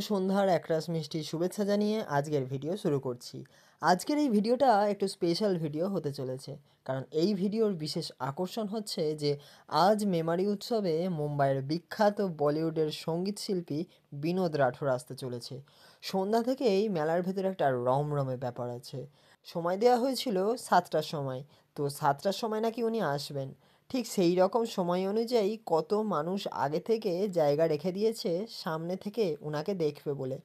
সন্ধ্যার একরাশ মিষ্টি শুভেচ্ছা জানিয়ে আজকের ভিডিও শুরু করছি। আজকের এই ভিডিওটা একটু স্পেশাল ভিডিও হতে চলেছে, কারণ এই ভিডিওর বিশেষ আকর্ষণ হচ্ছে যে আজ মেমারি উৎসবে মুম্বাইয়ের বিখ্যাত বলিউডের সঙ্গীত শিল্পী বিনোদ রাঠোর আসতে চলেছে। সন্ধ্যা থেকেই মেলার ভেতরে একটা রমরমে ব্যাপার আছে। সময় দেওয়া হয়েছিল 7টার সময়, তো 7টার সময় নাকি উনি আসবেন। ঠিক সেই রকম সময় অনুযায়ী কত মানুষ আগে থেকে জায়গা রেখে দিয়েছে সামনে থেকে উনাকে দেখবে বলে।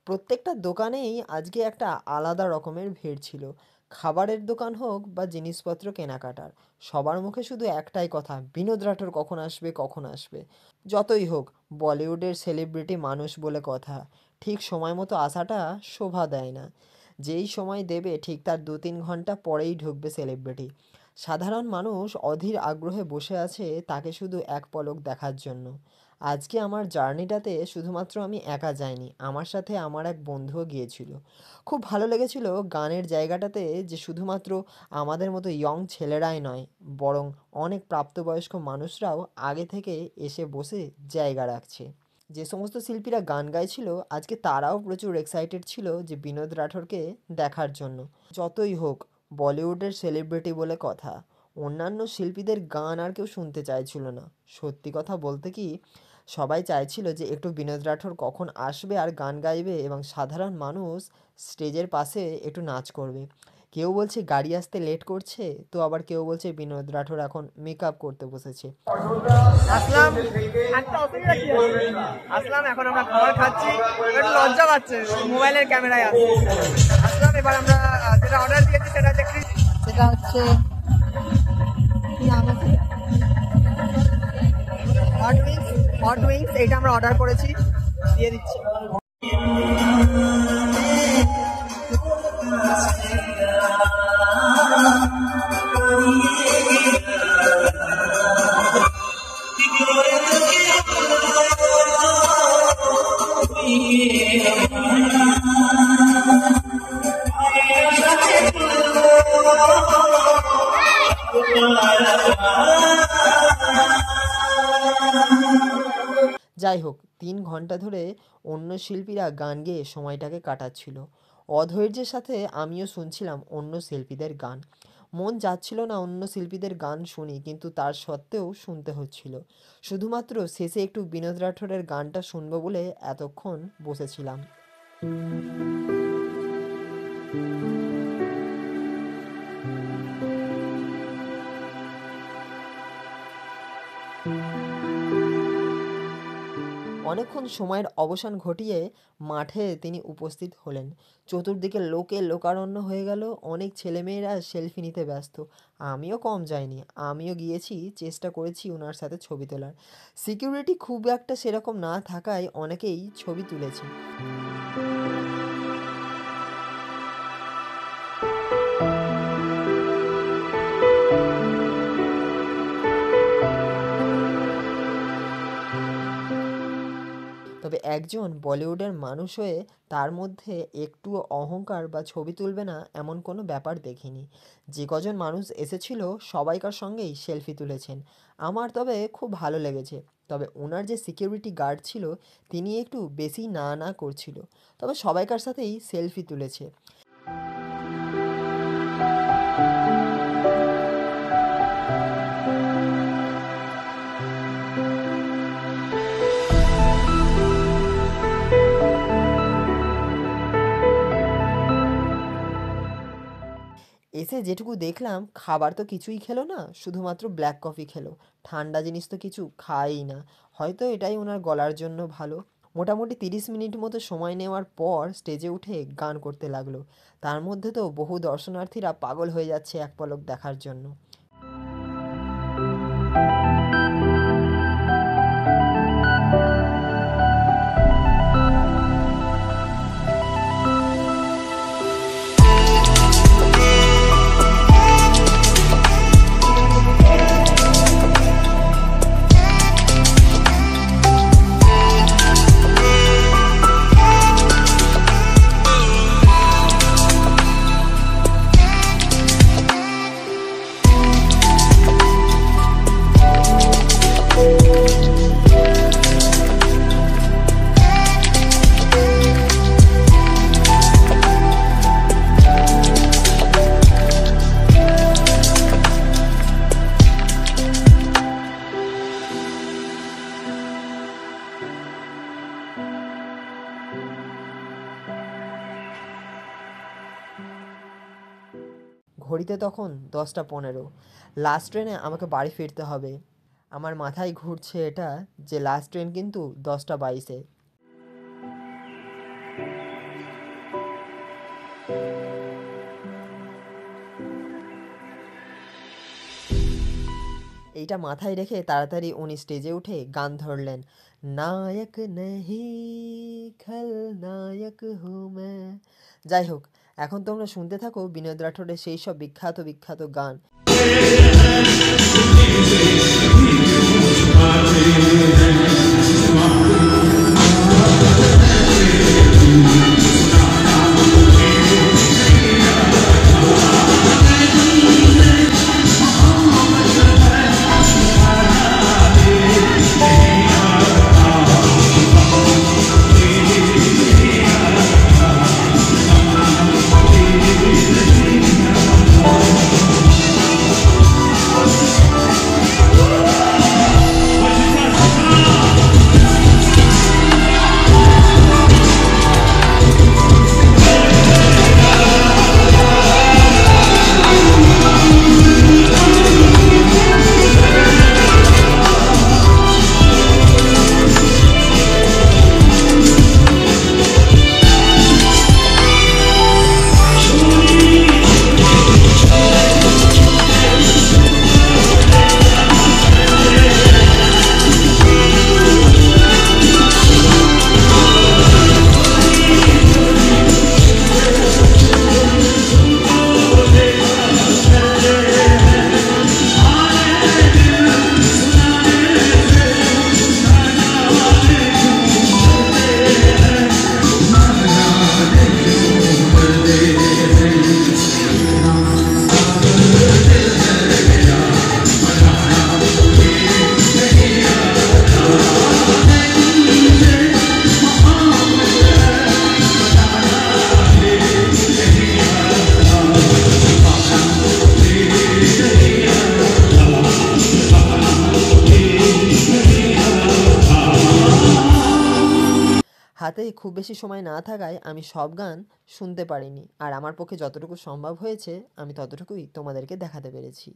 প্রত্যেকটা দোকানেই আজকে একটা আলাদা রকমের ভিড় ছিল। খাবারের দোকান হোক বা জিনিসপত্র কেনাকাটার, সবার মুখে শুধু একটাই কথা, বিনোদ রাঠোর কখন আসবে কখন আসবে। যতই হোক, বলিউডের সেলিব্রিটি মানুষ বলে কথা, ঠিক সময় মতো আসাটা শোভা দেয় না। যেই সময় দেবে ঠিক তার 2-3 ঘন্টা পরেই ঢুকবে সেলিব্রিটি। সাধারণ মানুষ অধীর আগ্রহে বসে আছে তাকে শুধু এক পলক দেখার জন্য। আজকে আমার জার্নিটাতে শুধুমাত্র আমি একা যাইনি, আমার সাথে আমার এক বন্ধুও গিয়েছিল। খুব ভালো লেগেছিল গানের জায়গাটাতে, যে শুধুমাত্র আমাদের মতো ইয়ং ছেলেরাই নয়, বরং অনেক প্রাপ্তবয়স্ক মানুষরাও আগে থেকে এসে বসে জায়গা রাখছে। যে সমস্ত শিল্পীরা গান গাইছিল আজকে তারাও প্রচুর এক্সাইটেড ছিল যে বিনোদ রাঠোরকে দেখার জন্য। যতই হোক, বলিউডের সেলিব্রিটি বলে কথা, অন্যান্য শিল্পীদের গান আর কেউ শুনতে চাইছিল না। সত্যি কথা বলতে কি, সবাই চাইছিল যে একটু বিনোদ রাঠোর কখন আসবে আর গান গাইবে এবং সাধারণ মানুষ স্টেজের পাশে একটু নাচ করবে। কেউ বলছে গাড়ি আসতে লেট করছে, তো আবার কেউ বলছে বিনোদ রাঠোর এখন মেকআপ করতে বসেছে। আসলাম, এখন আমরা খাবার খাচ্ছি, একটু লজ্জা পাচ্ছে মোবাইলের ক্যামেরায় আসছে। আসলাম, এবার আমরা যেটা অর্ডার দিয়েছি সেটা দেখি, সেটা হচ্ছে হট উইংস। এইটা আমরা অর্ডার করেছি, দিয়ে দিচ্ছি। যাই হোক, 3 ঘন্টা ধরে অন্য শিল্পীরা গান গেয়ে সময়টাকে কাটাচ্ছিল। অধৈর্যের সাথে আমিও শুনছিলাম অন্য শিল্পীদের গান। মন যাচ্ছিল না অন্য শিল্পীদের গান শুনি, কিন্তু তার সত্ত্বেও শুনতে হচ্ছিল। শুধুমাত্র শেষে একটু বিনোদ রাঠোরের গানটা শুনবো বলে এতক্ষণ বসেছিলাম। অনেকক্ষণ সময়ের অবসান ঘটিয়ে মাঠে তিনি উপস্থিত হলেন। চতুর্দিকে লোকে লোকারণ্য হয়ে গেল, অনেক ছেলেমেয়েরা সেলফি নিতে ব্যস্ত। আমিও কম যাইনি, আমিও গিয়েছি, চেষ্টা করেছি ওনার সাথে ছবি তোলার। সিকিউরিটি খুব একটা সেরকম না থাকায় অনেকেই ছবি তুলেছে। তবে একজন বলিউডের মানুষ হয়ে তার মধ্যে একটুও অহংকার বা ছবি তুলবে না এমন কোনো ব্যাপার দেখিনি। যে কজন মানুষ এসেছিল সবাইকার সঙ্গেই সেলফি তুলেছেন। আমার তবে খুব ভালো লেগেছে। তবে ওনার যে সিকিউরিটি গার্ড ছিল তিনি একটু বেশি না না করছিল, তবে সবাইকার সাথেই সেলফি তুলেছে। এসে যেটুকু দেখলাম, খাবার তো কিছুই খেলো না, শুধুমাত্র ব্ল্যাক কফি খেলো। ঠান্ডা জিনিস তো কিছু খায়ই না, হয়তো এটাই ওনার গলার জন্য ভালো। মোটামুটি 30 মিনিট মতো সময় নেওয়ার পর স্টেজে উঠে গান করতে লাগলো। তার মধ্যে তো বহু দর্শনার্থীরা পাগল হয়ে যাচ্ছে এক পলক দেখার জন্য। ঘড়িতে তখন 10টা 15। লাস্ট ট্রেনে আমাকে বাড়ি ফিরতে হবে। আমার মাথায় ঘুরছে এটা যে লাস্ট ট্রেন কিন্তু 10টা 22-এ। এইটা মাথায় রেখে তাড়াতাড়ি উনি স্টেজে উঠে গান ধরলেন, নায়ক নেহি খলনায়ক হু মে। যাই হোক, এখন তোমরা শুনতে থাকো বিনোদ রাঠোরের সেই সব বিখ্যাত বিখ্যাত গান। হাতে খুব বেশি সময় না থাকায় আমি সব গান শুনতে পারিনি, আর আমার পক্ষে যতটুকু সম্ভব হয়েছে আমি ততটুকুই তোমাদেরকে দেখাতে পেরেছি।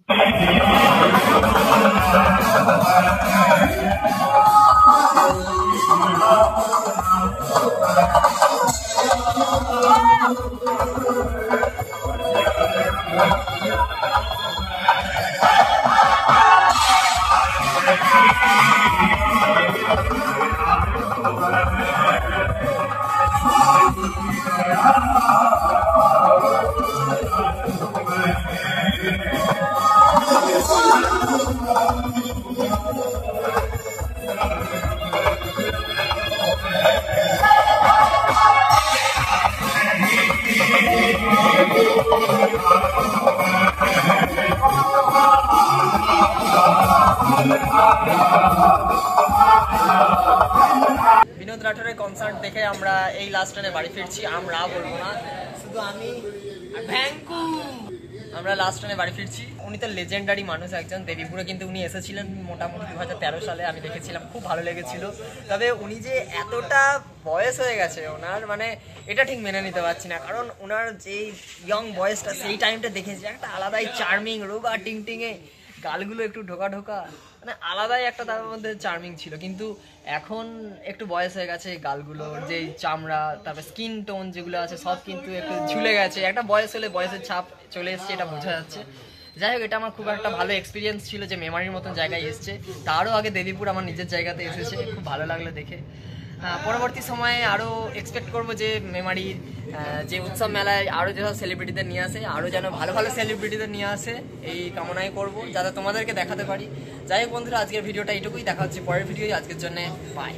বিনোদ রাঠোরের কনসার্ট দেখে আমরা এই লাস্ট ট্রেনে বাড়ি ফিরছি। আমরা বলবো না, শুধু আমি আর ভ্যাঙ্কু। আমরা লাস্ট ট্রেনে বাড়ি ফিরছি। উনি তো লেজেন্ডারি মানুষ একজন। দেবীপুরে কিন্তু উনি এসেছিলেন মোটামুটি 2013 সালে, আমি দেখেছিলাম, খুব ভালো লেগেছিল। তবে উনি যে এতটা বয়স হয়ে গেছে ওনার, মানে এটা ঠিক মেনে নিতে পারছি না। কারণ ওনার যেই ইয়ং বয়সটা সেই টাইমটা দেখেছি, একটা আলাদাই চার্মিং, রোগা টিংটিংয়ে, গালগুলো একটু ঢোকা ঢোকা, মানে আলাদাই একটা তার মধ্যে চার্মিং ছিল। কিন্তু এখন একটু বয়স হয়ে গেছে, গালগুলোর যেই চামড়া, তারপর স্কিন টোন যেগুলো আছে সব কিন্তু একটু ঝুলে গেছে। একটা বয়স হলে বয়সের ছাপ চলে এসছে, এটা বোঝা যাচ্ছে। যাই হোক, এটা আমার খুব একটা ভালো এক্সপিরিয়েন্স ছিল যে মেমারির মতন জায়গায় এসছে। তারও আগে দেবীপুর আমার নিজের জায়গাতে এসেছে, খুব ভালো লাগলো দেখে। পরবর্তী সময়ে আরও এক্সপেক্ট করবো যে মেমারির যে উৎসব মেলায় আরও যেসব সেলিব্রিটিদের নিয়ে আসে, আরও যেন ভালো ভালো সেলিব্রিটিদের নিয়ে আসে, এই কামনাই করব, যাতে তোমাদেরকে দেখাতে পারি। যাই হোক বন্ধুরা, আজকের ভিডিওটা এইটুকুই। দেখা হচ্ছে পরের ভিডিও। আজকের জন্য বাই।